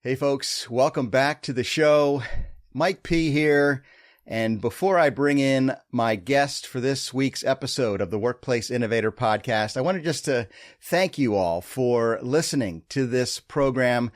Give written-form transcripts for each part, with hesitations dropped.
Hey folks, welcome back to the show. Mike P here. And before I bring in my guest for this week's episode of the Workplace Innovator podcast, I wanted just to thank you all for listening to this program.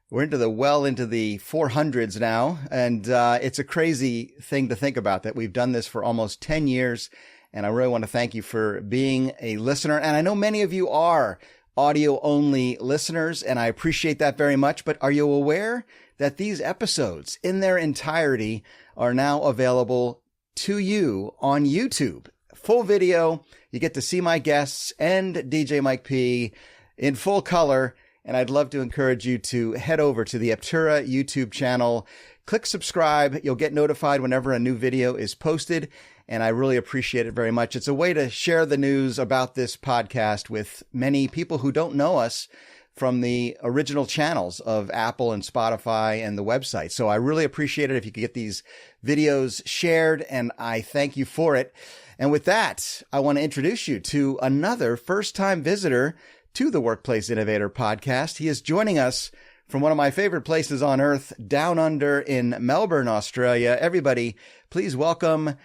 We're into the 400s now, and it's a crazy thing to think about that we've done this for almost 10 years. And I really want to thank you for being a listener. And I know many of you are audio-only listeners, and I appreciate that very much. But are you aware that these episodes in their entirety are now available to you on YouTube? Full video. You get to see my guests and DJ Mike P in full color. And I'd love to encourage you to head over to the Aptura YouTube channel. Click subscribe. You'll get notified whenever a new video is posted. And I really appreciate it very much. It's a way to share the news about this podcast with many people who don't know us from the original channels of Apple and Spotify and the website. So I really appreciate it if you could get these videos shared, and I thank you for it. And with that, I want to introduce you to another first-time visitor to the Workplace Innovator podcast. He is joining us from one of my favorite places on earth, down under in Melbourne, Australia. Everybody, please welcome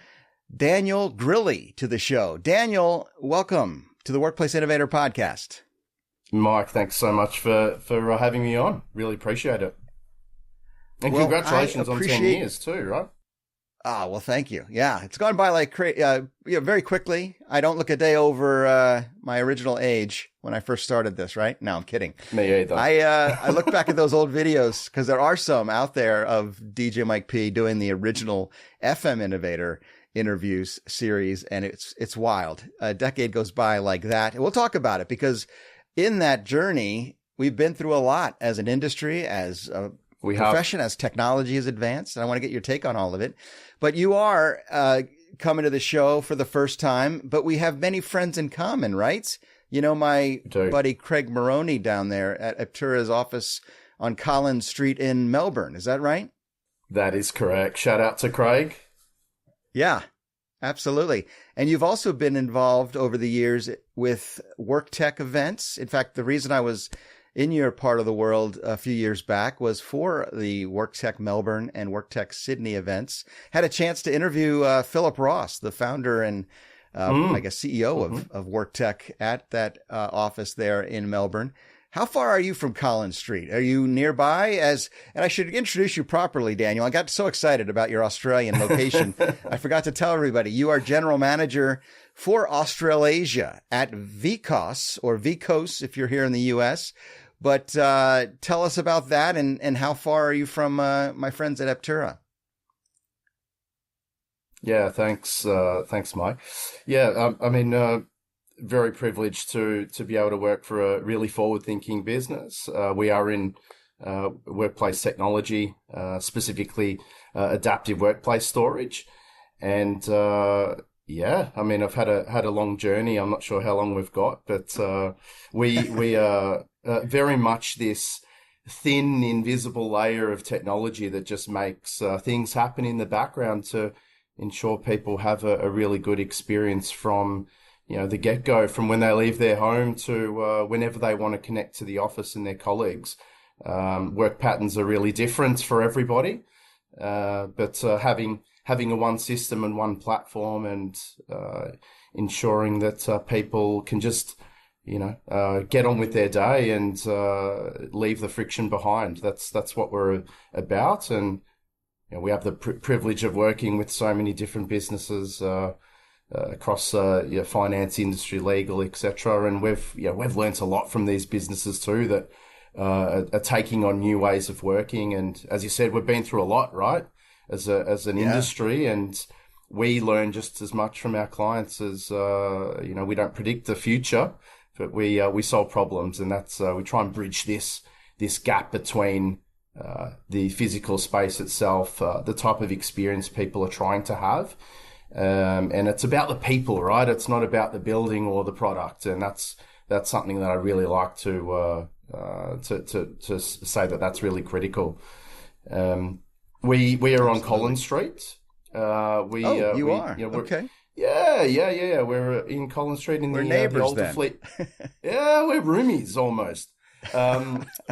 Daniel Grilli to the show. Daniel, welcome to the Workplace Innovator podcast. Mike, thanks so much for having me on. Really appreciate it. And congratulations on 10 years too, right? Well, thank you. Yeah, it's gone by like very quickly. I don't look a day over my original age when I first started this, right? No, I'm kidding. Me either. I look back at those old videos because there are some out there of DJ Mike P doing the original FM Innovator interviews series, and it's wild. A decade goes by like that. And we'll talk about it because in that journey, we've been through a lot as an industry, as a profession, as technology has advanced. And I want to get your take on all of it. But you are coming to the show for the first time, but we have many friends in common, right? You know, my buddy Craig Moroney down there at Aptura's office on Collins Street in Melbourne. Is that right? That is correct. Shout out to Craig. Yeah, absolutely. And you've also been involved over the years with work tech events. In fact, the reason I was in your part of the world a few years back was for the Work Tech Melbourne and Work Tech Sydney events. Had a chance to interview Philip Ross, the founder and I guess CEO of Work Tech at that office there in Melbourne. How far are you from Collins Street? Are you nearby? And I should introduce you properly, Daniel. I got so excited about your Australian location. I forgot to tell everybody you are general manager for Australasia at VECOS, or VECOS if you're here in the U.S. But tell us about that and how far are you from my friends at Aptura? Yeah, thanks, Mike. Yeah, I mean, very privileged to be able to work for a really forward-thinking business. We are in workplace technology, specifically adaptive workplace storage, and yeah, I mean, I've had a long journey. I'm not sure how long we've got, but we are very much this thin, invisible layer of technology that just makes things happen in the background to ensure people have a really good experience from the get-go, from when they leave their home to whenever they want to connect to the office and their colleagues. Work patterns are really different for everybody, but having a one system and one platform and ensuring that people can just get on with their day and leave the friction behind. That's what we're about, and we have the privilege of working with so many different businesses across finance, industry, legal, etc. And we've learnt a lot from these businesses too that are taking on new ways of working. And as you said, we've been through a lot, right? As an industry, and we learn just as much from our clients as we don't predict the future, but we solve problems, and that's we try and bridge this gap between the physical space itself, the type of experience people are trying to have. And it's about the people, right? It's not about the building or the product. And that's something that I really like to say that's really critical. We are on Collins Street. You are? Okay. Yeah. We're in Collins Street in the older then. fleet. Yeah, we're roomies almost.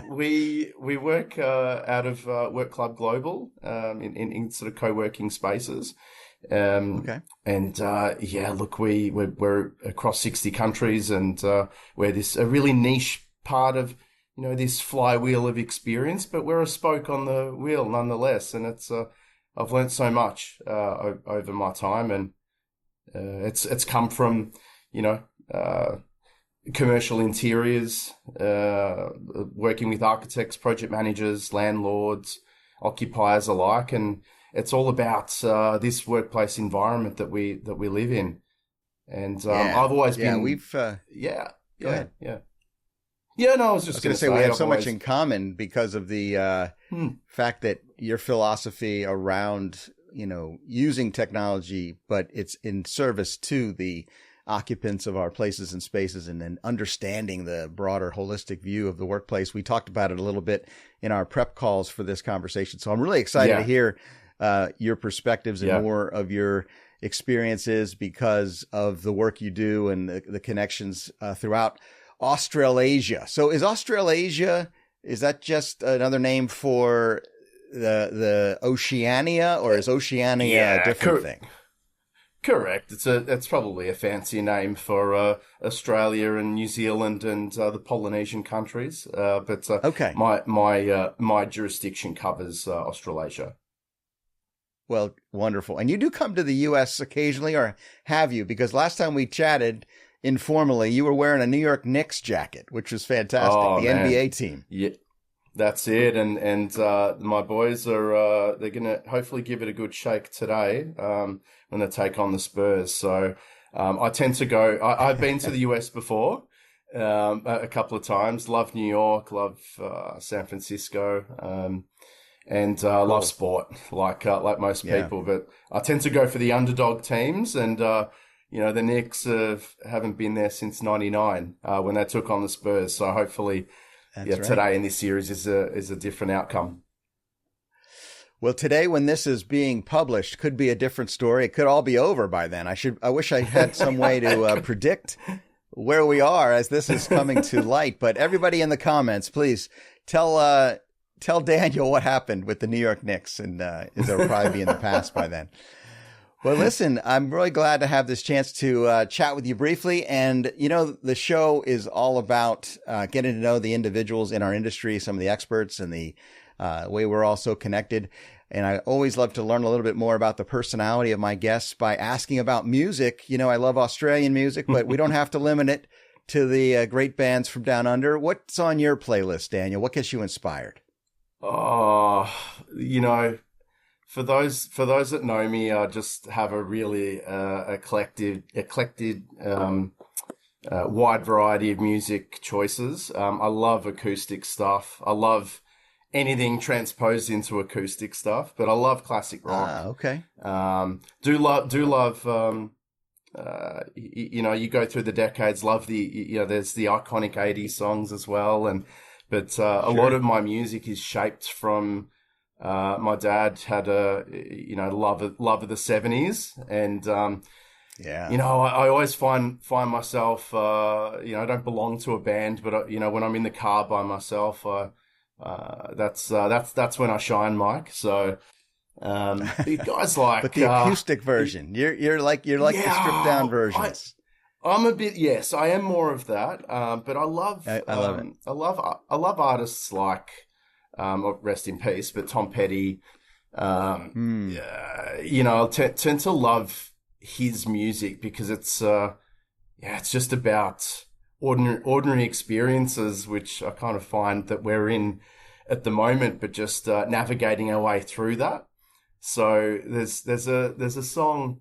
We work out of Work Club Global in sort of co-working spaces. Okay. And yeah, look, we're across 60 countries, and we're a really niche part of this flywheel of experience, but we're a spoke on the wheel nonetheless. And it's I've learned so much over my time, and it's come from commercial interiors, working with architects, project managers, landlords, occupiers alike, and it's all about this workplace environment that we live in. And I've always been we've Go ahead. No, I was just going to say we have I've so much always- in common because of the fact that your philosophy around using technology, but it's in service to the occupants of our places and spaces, and then understanding the broader holistic view of the workplace. We talked about it a little bit in our prep calls for this conversation. So I'm really excited to hear your perspectives and more of your experiences because of the work you do and the connections throughout Australasia. So is Australasia, is that just another name for the Oceania, or is Oceania a different thing? Correct. It's probably a fancy name for Australia and New Zealand and the Polynesian countries. But okay. My jurisdiction covers Australasia. Well, wonderful. And you do come to the U.S. occasionally, or have you? Because last time we chatted informally, you were wearing a New York Knicks jacket, which was fantastic. The NBA team. Yeah, that's it. And my boys are they're gonna hopefully give it a good shake today when they take on the Spurs. So I tend to go. I've been to the US before a couple of times. Love New York. Love San Francisco. And love sport like most people. But I tend to go for the underdog teams, and the Knicks haven't been there since '99 when they took on the Spurs. So hopefully, today in this series is a different outcome. Well, today when this is being published could be a different story. It could all be over by then. I wish I had some way to predict where we are as this is coming to light. But everybody in the comments, please tell Daniel what happened with the New York Knicks, and it'll probably be in the past by then. Well, listen, I'm really glad to have this chance to chat with you briefly. And, the show is all about getting to know the individuals in our industry, some of the experts, and the way we're all so connected. And I always love to learn a little bit more about the personality of my guests by asking about music. I love Australian music, but we don't have to limit it to the great bands from down under. What's on your playlist, Daniel? What gets you inspired? Oh, for those that know me, I just have a really eclectic, wide variety of music choices. I love acoustic stuff. I love anything transposed into acoustic stuff, but I love classic rock. Okay. Do love. You go through the decades. Love there's the iconic '80s songs as well, but a lot of my music is shaped from. My dad had a love of the '70s, and I always find myself I don't belong to a band, but when I'm in the car by myself, that's when I shine, Mike. So guys like but the acoustic version, you're like the stripped down versions. I'm a bit, yes, I am more of that. But I love I love it. I love artists like. Rest in peace, but Tom Petty, I tend to love his music because it's just about ordinary experiences, which I kind of find that we're in at the moment, but just navigating our way through that. So there's a song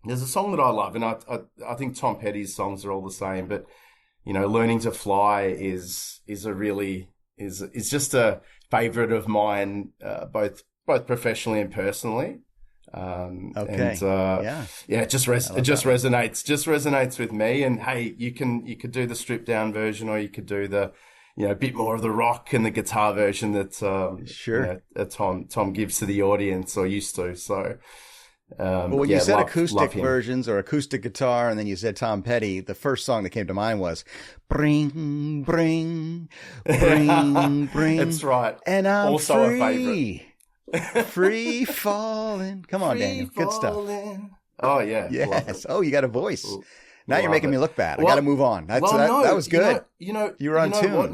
that I love, and I think Tom Petty's songs are all the same, but Learning to Fly is just a favorite of mine, both professionally and personally. Okay. And, it just resonates with me. And hey, you could do the stripped down version, or you could do the, a bit more of the rock and the guitar version that, Tom gives to the audience, or used to. So, Well, when you said love acoustic him. versions or acoustic guitar, and then you said Tom Petty, the first song that came to mind was "Bring, Bring, Bring, Bring," It's right. and I'm Also a favorite. free falling. Come on, Free Daniel, good stuff. falling. Oh yeah, love Yes. it. Oh, you got a voice. Now you're Love making it. me look bad. I Well, got to move on. That no, was good. You were on know tune. what?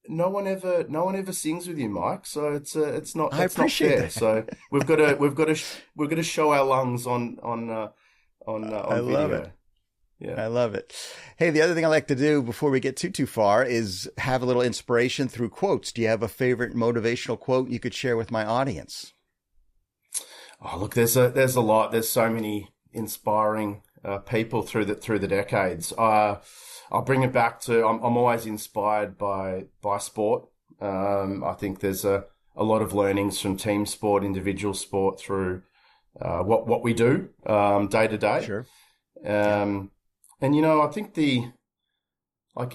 No one ever sings with you, Mike. So it's not I that's not appreciate fair. that. So we've got to show our lungs on I love video. it. Yeah. I love it. Hey, the other thing I like to do before we get too far is have a little inspiration through quotes. Do you have a favorite motivational quote you could share with my audience? Oh, look, there's a lot. There's so many inspiring people through the decades. I'll bring it back to I'm always inspired by sport. I think there's a lot of learnings from team sport, individual sport through what we do day to day. Sure. And I think I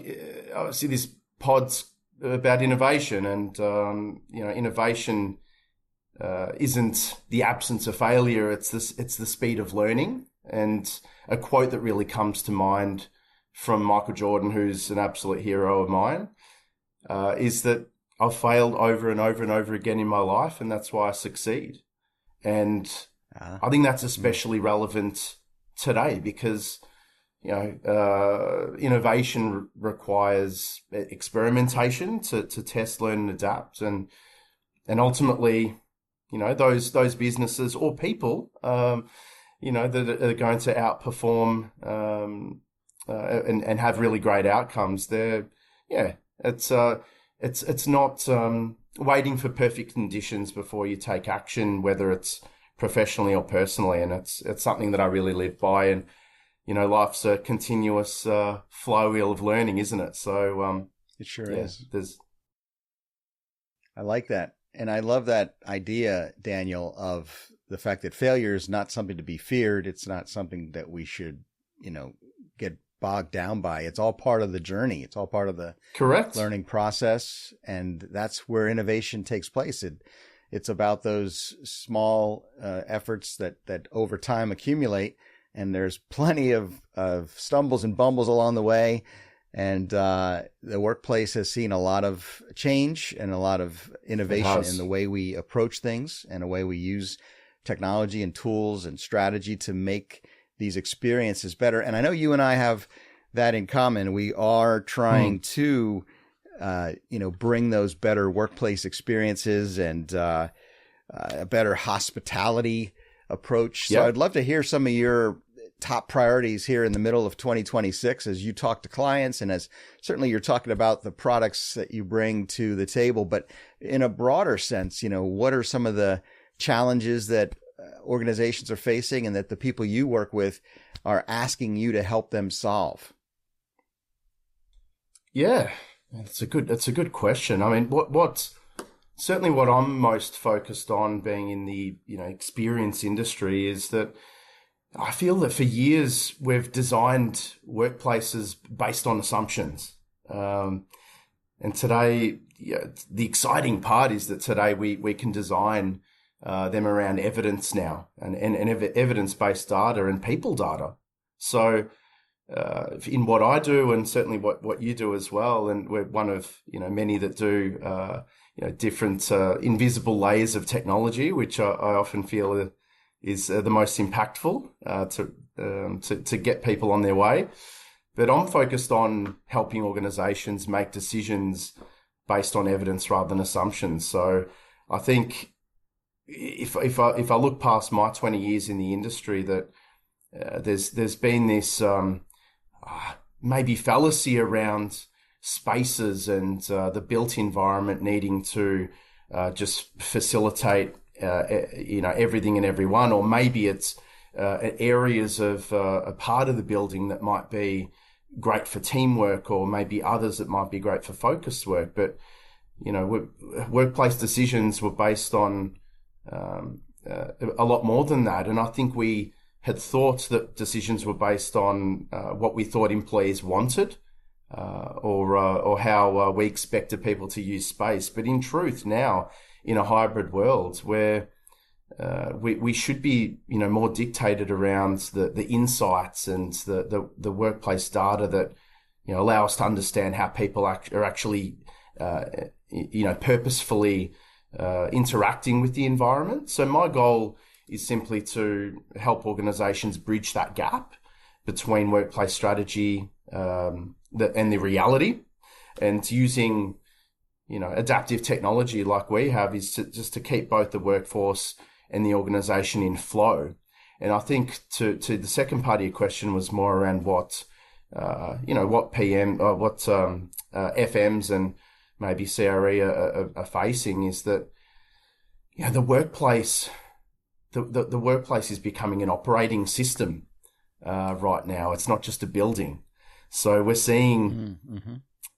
see this pod's about innovation, and innovation isn't the absence of failure. It's the speed of learning. And a quote that really comes to mind from Michael Jordan, who's an absolute hero of mine, is that I've failed over and over and over again in my life, and that's why I succeed. And I think that's especially relevant today because innovation requires experimentation to test, learn, and adapt, and ultimately, those businesses or people, that are going to outperform and have really great outcomes. It's not waiting for perfect conditions before you take action, whether it's professionally or personally, and it's something that I really live by. And life's a continuous flywheel of learning, isn't it? So it sure is. I like that. And I love that idea, Daniel, of the fact that failure is not something to be feared. It's not something that we should, get bogged down by. It's all part of the journey. It's all part of the correct learning process. And that's where innovation takes place. It's about those small efforts that over time accumulate. And there's plenty of stumbles and bumbles along the way. And the workplace has seen a lot of change and a lot of innovation in the way we approach things and the way we use technology and tools and strategy to make these experiences better. And I know you and I have that in common. We are trying to, bring those better workplace experiences and a better hospitality approach. So I'd love to hear some of your top priorities here in the middle of 2026 as you talk to clients, and as certainly you're talking about the products that you bring to the table, but in a broader sense, what are some of the challenges that organizations are facing and that the people you work with are asking you to help them solve? Yeah, that's a good question. I mean, what certainly what I'm most focused on being in the, experience industry is that I feel that for years we've designed workplaces based on assumptions. And today, the exciting part is that today we can design them around evidence now and evidence-based data and people data. So in what I do, and certainly what you do as well, and we're one of many that do different invisible layers of technology, which I often feel is the most impactful to get people on their way. But I'm focused on helping organizations make decisions based on evidence rather than assumptions. So I think if I look past my 20 years in the industry, that there's been this maybe fallacy around spaces and the built environment needing to just facilitate everything and everyone, or maybe it's areas of a part of the building that might be great for teamwork, or maybe others that might be great for focused work. But workplace decisions were based on a lot more than that, and I think we had thought that decisions were based on what we thought employees wanted, or how we expected people to use space. But in truth, now in a hybrid world where we should be, more dictated around the insights and the workplace data that, allow us to understand how people are actually, purposefully interacting with the environment. So my goal is simply to help organizations bridge that gap between workplace strategy and the reality, and using adaptive technology like we have is just to keep both the workforce and the organization in flow. And I think to the second part of your question was more around what FMs and maybe CRE are facing, is that the workplace is becoming an operating system right now. It's not just a building. So we're seeing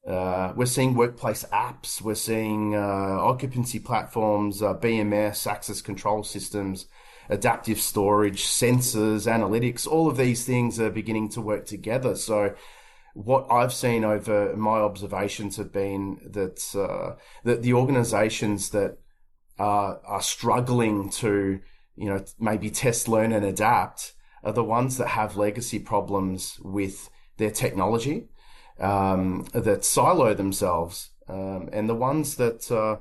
workplace apps, we're seeing occupancy platforms, BMS, access control systems, adaptive storage, sensors, analytics. All of these things are beginning to work together. So what I've seen over my observations have been that the organizations that are struggling to, maybe test, learn, and adapt are the ones that have legacy problems with their technology, that silo themselves, and the ones that are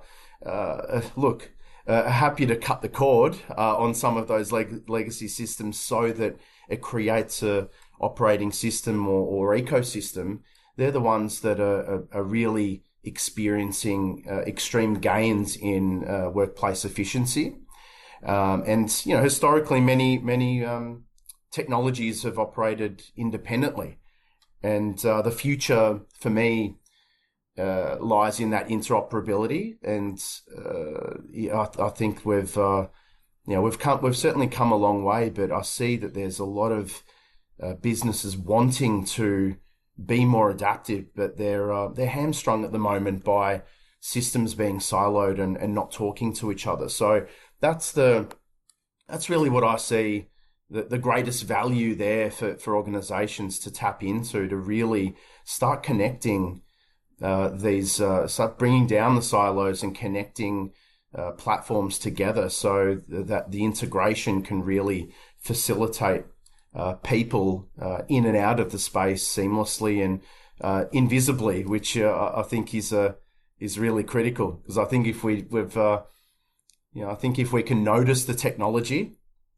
happy to cut the cord on some of those legacy systems so that it creates a operating system or ecosystem. They're the ones that are really experiencing extreme gains in workplace efficiency. And historically, many technologies have operated independently, and the future for me lies in that interoperability. And I think we've certainly come a long way, but I see that there's a lot of businesses wanting to be more adaptive, but they're hamstrung at the moment by systems being siloed and not talking to each other. So that's really what I see the greatest value there for organizations to tap into, to really start connecting start bringing down the silos and connecting platforms together, so that the integration can really facilitate people in and out of the space seamlessly and invisibly, which I think is really critical. Because I think if we can notice the technology,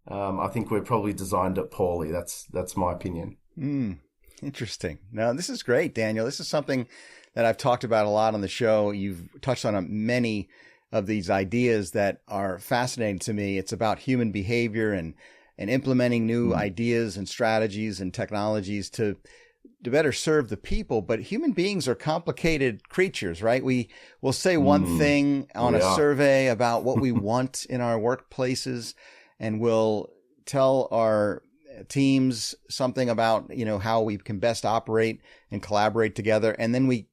I think we've probably designed it poorly. That's my opinion. Interesting. Now, this is great, Daniel. This is something that I've talked about a lot on the show. You've touched on many of these ideas that are fascinating to me. It's about human behavior and implementing new ideas and strategies and technologies to better serve the people. But human beings are complicated creatures, right? We will say one thing on a survey about what we want in our workplaces, and we'll tell our teams something about, how we can best operate and collaborate together. And then we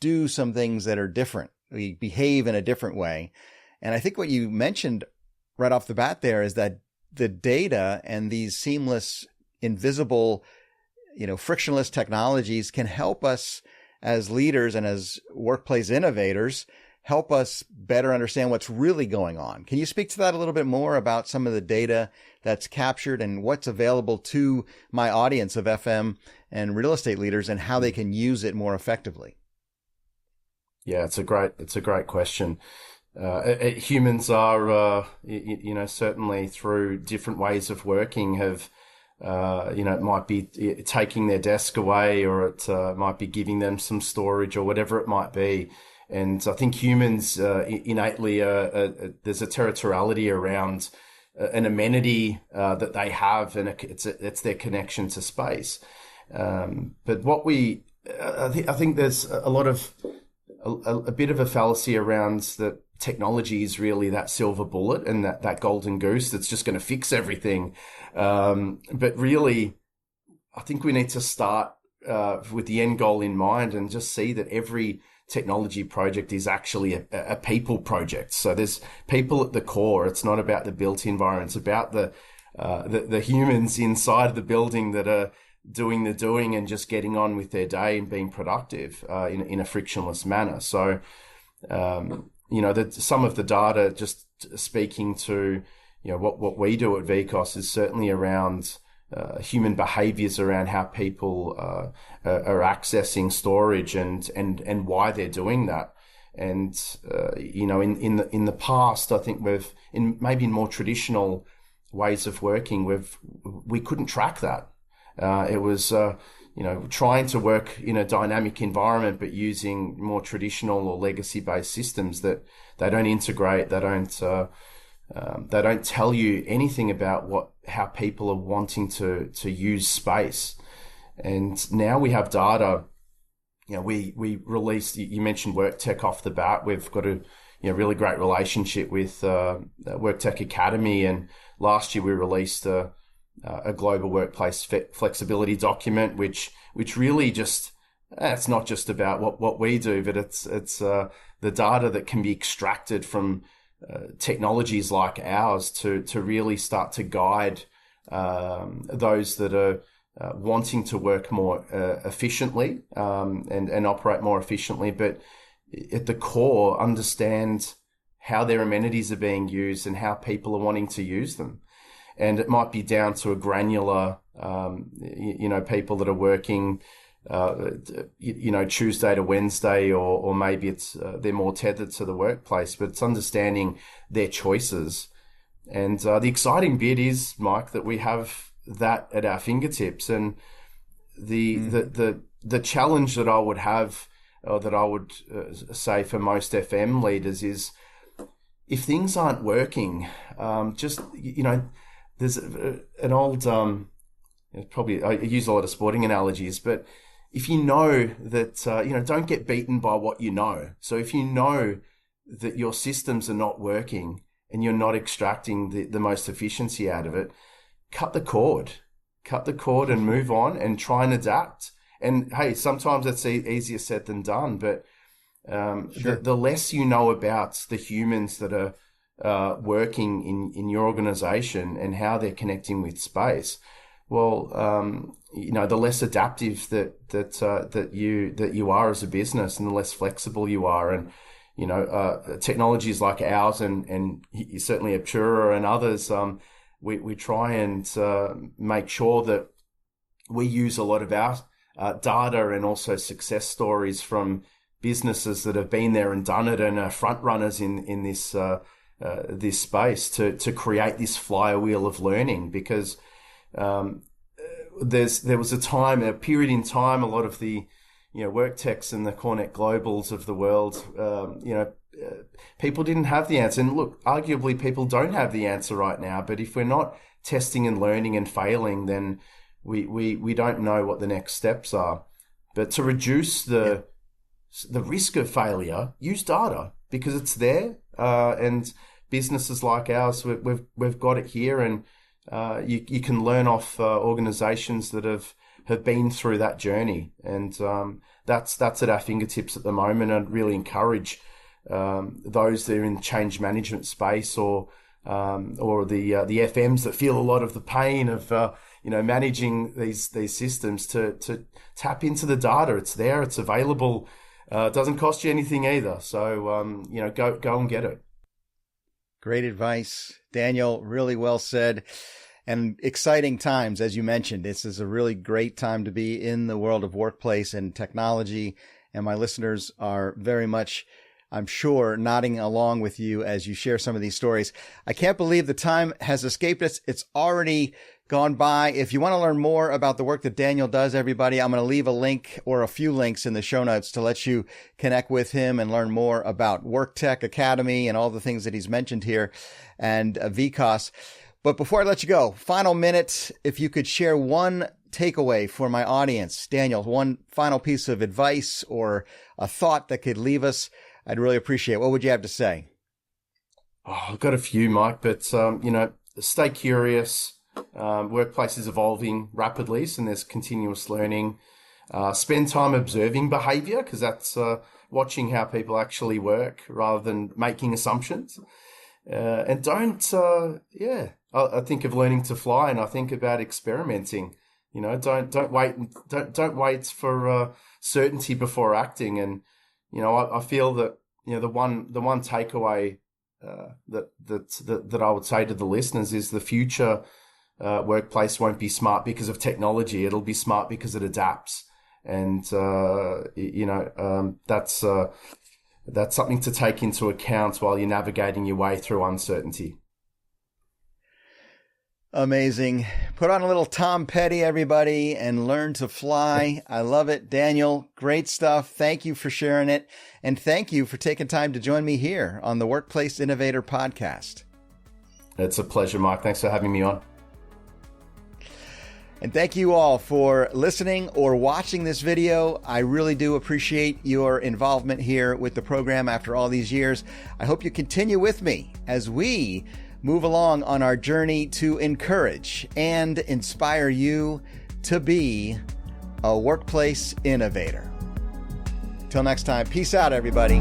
do some things that are different. We behave in a different way. And I think what you mentioned right off the bat there is that the data and these seamless, invisible, frictionless technologies can help us as leaders and as workplace innovators, help us better understand what's really going on. Can you speak to that a little bit more about some of the data that's captured and what's available to my audience of FM and real estate leaders and how they can use it more effectively? Yeah, it's a great question. Humans are, certainly through different ways of working have, it might be taking their desk away, or it might be giving them some storage, or whatever it might be. And I think humans innately, there's a territoriality around an amenity that they have, and it's their connection to space. But I think there's a bit of a fallacy around that technology is really that silver bullet and that golden goose that's just going to fix everything. But really, I think we need to start with the end goal in mind and just see that every technology project is actually a people project. So there's people at the core. It's not about the built environment. It's about the humans inside the building that are doing the doing and just getting on with their day and being productive in a frictionless manner. So, some of the data, just speaking to, what we do at VECOS is certainly around human behaviors around how people are accessing storage and why they're doing that. And in the past, I think maybe in more traditional ways of working, we couldn't track that. It was trying to work in a dynamic environment, but using more traditional or legacy-based systems that they don't integrate, they don't tell you anything about how people are wanting to use space. And now we have data. We released, you mentioned WorkTech off the bat. We've got a really great relationship with WorkTech Academy, and last year we released a global workplace flexibility document, which really just it's not just about what we do, but it's the data that can be extracted from technologies like ours to really start to guide those that are wanting to work more efficiently and operate more efficiently, but at the core understand how their amenities are being used and how people are wanting to use them. And it might be down to a granular, people that are working, Tuesday to Wednesday, or maybe they're more tethered to the workplace, but it's understanding their choices. And the exciting bit is, Mike, that we have that at our fingertips. And the challenge that I would have, or that I would say for most FM leaders, is if things aren't working, there's an old, probably I use a lot of sporting analogies, but if you know that, don't get beaten by what you know. So if you know that your systems are not working and you're not extracting the most efficiency out of it, cut the cord and move on and try and adapt. And hey, sometimes that's easier said than done, but Sure. the less you know about the humans that are working in your organization and how they're connecting with space, well, the less adaptive that you are as a business, and the less flexible you are. And technologies like ours and certainly Aptura and others, we try and make sure that we use a lot of our data and also success stories from businesses that have been there and done it and are front runners in this space to create this flywheel of learning. Because there was a period in time, a lot of the WorkTechs and the Cornet Globals of the world, people didn't have the answer. And look, arguably people don't have the answer right now, but if we're not testing and learning and failing, then we don't know what the next steps are. But to reduce the risk of failure, use data, because it's there, and businesses like ours, we've got it here, and you can learn off organizations that have been through that journey, and that's at our fingertips at the moment. I'd really encourage those that are in the change management space, or the FMs that feel a lot of the pain of managing these systems, to tap into the data. It's there, it's available. It doesn't cost you anything either. So go and get it. Great advice, Daniel. Really well said. And exciting times, as you mentioned. This is a really great time to be in the world of workplace and technology. And my listeners are very much, I'm sure, nodding along with you as you share some of these stories. I can't believe the time has escaped us. It's already gone by. If you want to learn more about the work that Daniel does, everybody, I'm going to leave a link or a few links in the show notes to let you connect with him and learn more about WorkTech Academy and all the things that he's mentioned here, and VECOS. But before I let you go, final minute, if you could share one takeaway for my audience, Daniel, one final piece of advice or a thought that could leave us, I'd really appreciate it. What would you have to say? Oh, I've got a few, Mike, but, stay curious. Workplace is evolving rapidly, so there's continuous learning. Spend time observing behavior, because that's watching how people actually work rather than making assumptions. And don't, I think of learning to fly, and I think about experimenting. Don't wait for certainty before acting. And I feel that the one takeaway that I would say to the listeners is the future workplace won't be smart because of technology. It'll be smart because it adapts. And, that's something to take into account while you're navigating your way through uncertainty. Amazing. Put on a little Tom Petty, everybody, and learn to fly. I love it. Daniel, great stuff. Thank you for sharing it. And thank you for taking time to join me here on the Workplace Innovator podcast. It's a pleasure, Mike. Thanks for having me on. And thank you all for listening or watching this video. I really do appreciate your involvement here with the program after all these years. I hope you continue with me as we move along on our journey to encourage and inspire you to be a workplace innovator. Till next time, peace out, everybody.